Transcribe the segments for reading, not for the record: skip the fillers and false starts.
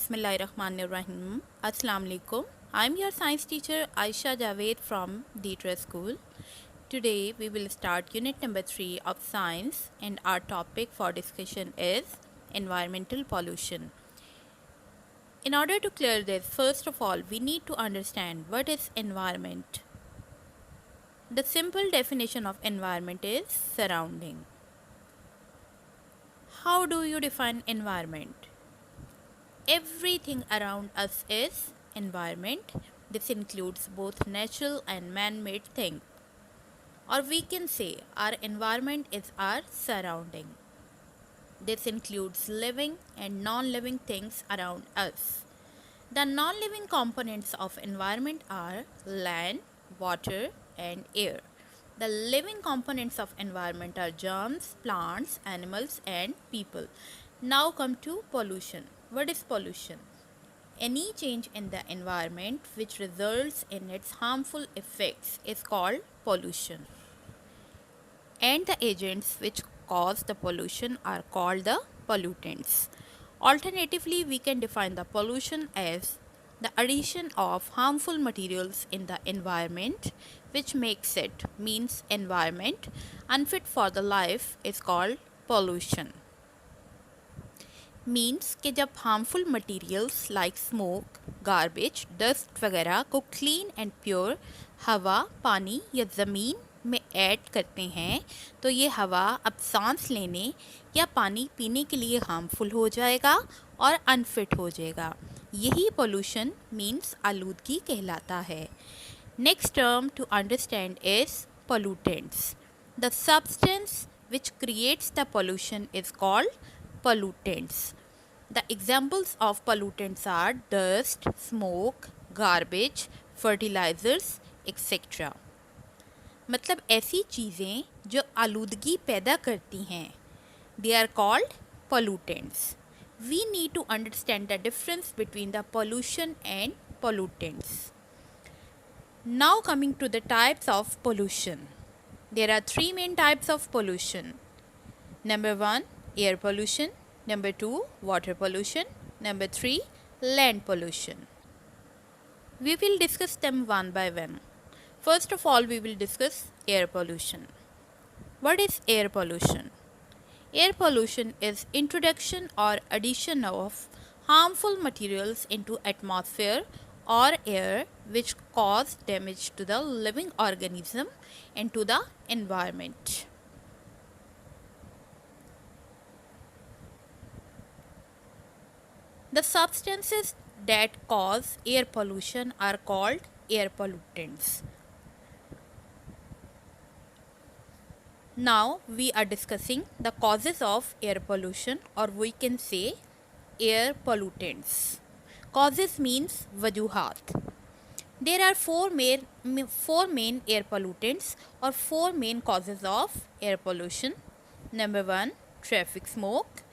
Bismillahirrahmanirrahim. Assalamu alaikum. I'm your science teacher Aisha Javed from Deetra School. Today we will start unit number 3 of science and our topic for discussion is environmental pollution. In order to clear this, first of all, we need to understand what is environment. The simple definition of environment is surrounding. How do you define environment? Everything around us is environment. This includes both natural and man-made things. Or we can say our environment is our surrounding. This includes living and non-living things around us. The non-living components of environment are land, water, and air. The living components of environment are germs, plants, animals, and people. Now come to pollution. What is pollution? Any change in the environment which results in its harmful effects is called pollution. And the agents which cause the pollution are called the pollutants. Alternatively, we can define the pollution as the addition of harmful materials in the environment which makes it, means environment, unfit for the life is called pollution. Means कि जब harmful materials like smoke, garbage, dust वगैरह को clean and pure हवा, पानी या ज़मीन में add करते हैं तो ये हवा अब सांस लेने या पानी पीने के लिए हार्मफुल हो जाएगा और अनफिट हो जाएगा. यही पोल्यूशन मीन्स आलूदगी कहलाता है. Next term to understand is pollutants. The substance which creates the pollution is called pollutants. The examples of pollutants are dust, smoke, garbage, fertilizers, etc. मतलब ऐसी चीज़ें जो आलूदगी पैदा करती हैं, they are called pollutants. We need to understand the difference between the pollution and pollutants. Now coming to the types of pollution. There are three main types of pollution. Number 1, air pollution. Number 2, water pollution. Number 3, land pollution. We will discuss them one by one. First of all, we will discuss air pollution. What is air pollution? Air pollution is introduction or addition of harmful materials into atmosphere or air which cause damage to the living organism and to the environment. The substances that cause air pollution are called air pollutants. Now we are discussing the causes of air pollution, or we can say air pollutants. Causes means wajuhat. There are four main air pollutants or four main causes of air pollution. Number 1, traffic smoke.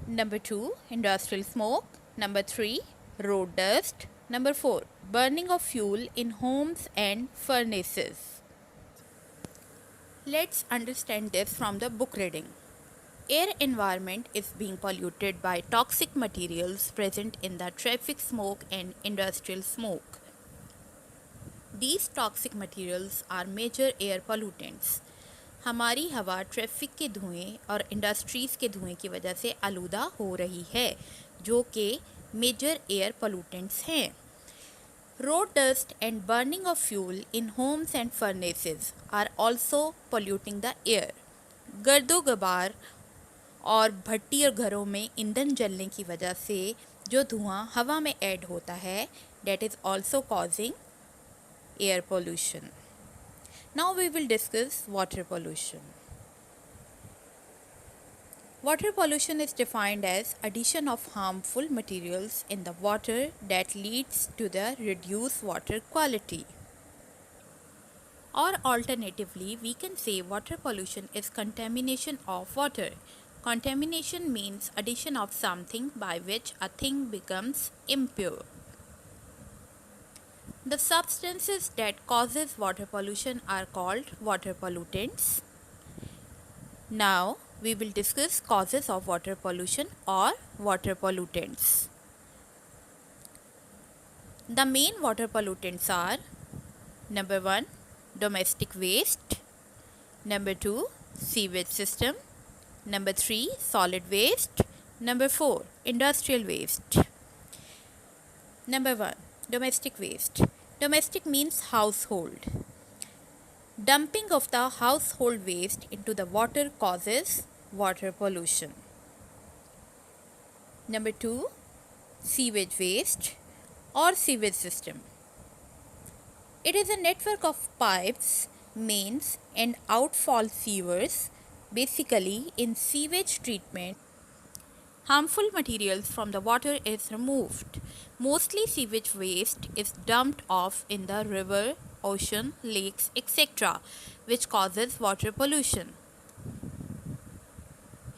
Number 2, industrial smoke. Number 3, road dust. Number 4, burning of fuel in homes and furnaces. Let's understand this from the book reading. Air environment is being polluted by toxic materials present in the traffic smoke and industrial smoke. These toxic materials are major air pollutants. हमारी हवा traffic के धुएं और industries के धुएं की वजह से आलूदा हो रही है, जो कि मेजर एयर पोल्यूटेंट्स हैं. Road dust and burning of fuel in homes and furnaces are also polluting the air. गर्दो गबार और भट्टी और घरों में ईंधन जलने की वजह से जो धुआं हवा में ऐड होता है, that is also causing air pollution. Now we will discuss water pollution. Water pollution is defined as addition of harmful materials in the water that leads to the reduced water quality. Or alternatively, we can say water pollution is contamination of water. Contamination means addition of something by which a thing becomes impure. The substances that causes water pollution are called water pollutants. Now we will discuss causes of water pollution or water pollutants. The main water pollutants are: number 1, domestic waste; number 2, sewage system; number 3, solid waste; number 4, industrial waste. Number 1, domestic waste. Domestic means household. Dumping of the household waste into the water causes water pollution. Number 2, sewage waste or sewage system. It is a network of pipes, mains and outfall sewers. Basically, in sewage treatment, harmful materials from the water is removed. Mostly sewage waste is dumped off in the river, ocean, lakes, etc., which causes water pollution.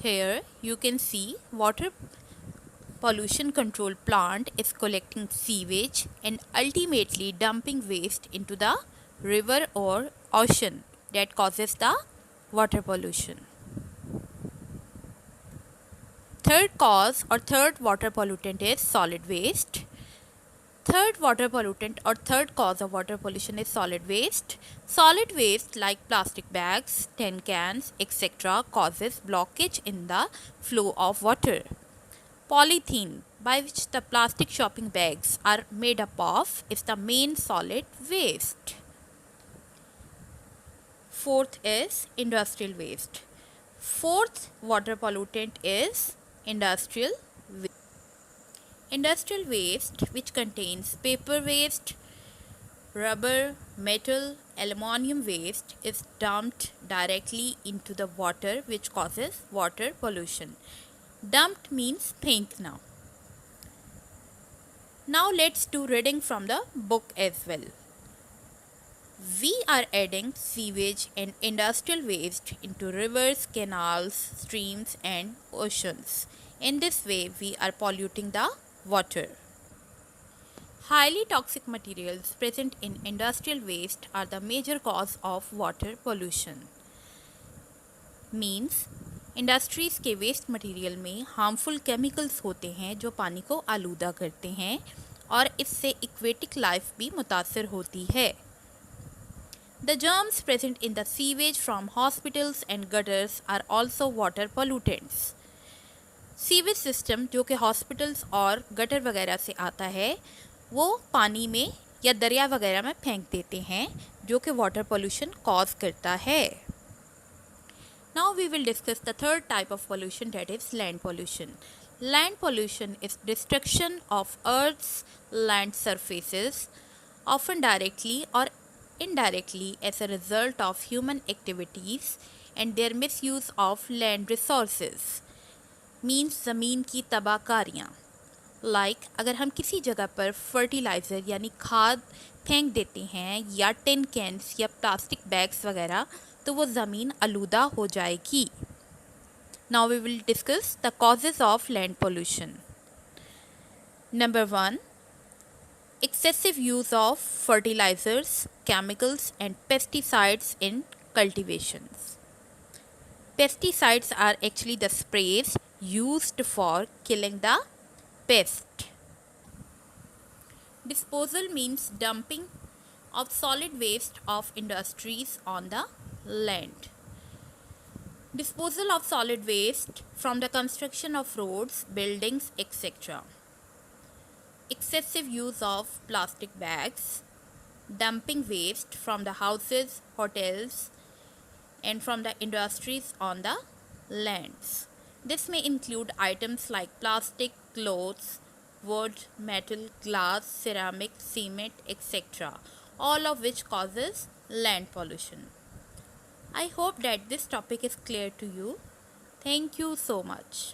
Here you can see water pollution control plant is collecting sewage and ultimately dumping waste into the river or ocean that causes the water pollution. Third cause or third water pollutant is solid waste. Third water pollutant or third cause of water pollution is solid waste. Solid waste like plastic bags, tin cans, etc. causes blockage in the flow of water. Polythene, by which the plastic shopping bags are made up of, is the main solid waste. Fourth is industrial waste. Fourth water pollutant is industrial waste. Industrial waste, which contains paper waste, rubber, metal, aluminum waste, is dumped directly into the water, which causes water pollution. Dumped means think now. Now let's do reading from the book as well. We are adding sewage and industrial waste into rivers, canals, streams and oceans. In this way, we are polluting the water. Highly toxic materials present in industrial waste are the major cause of water pollution. Means industries के waste material में harmful chemicals होते हैं जो पानी को आलूदा करते हैं और इससे एक्वेटिक लाइफ भी मुतासर होती है. The germs present in the sewage from hospitals and gutters are also water pollutants. Sewage system जो कि हॉस्पिटल्स और गटर वगैरह से आता है वो पानी में या दरिया वगैरह में फेंक देते हैं जो कि वाटर पोल्यूशन कॉज करता है. Now we will discuss the third type of pollution, that is land pollution. Land pollution is destruction of Earth's land surfaces, often directly or indirectly as a result of human activities and their misuse of land resources. Means ज़मीन की तबाहकारियाँ. Like अगर हम किसी जगह पर fertiliser यानी खाद फेंक देते हैं या टिन कैंस या प्लास्टिक बैग्स वगैरह तो वो ज़मीन आलूदा हो जाएगी. Now we will discuss the causes of land pollution. Number 1, excessive use of fertilizers, chemicals and pesticides in cultivations. Pesticides are actually the sprays used for killing the pest. Disposal means dumping of solid waste of industries on the land. Disposal of solid waste from the construction of roads, buildings, etc. Excessive use of plastic bags. Dumping waste from the houses, hotels and from the industries on the lands. This may include items like plastic, clothes, wood, metal, glass, ceramic, cement, etc. all of which causes land pollution. I hope that this topic is clear to you. Thank you so much.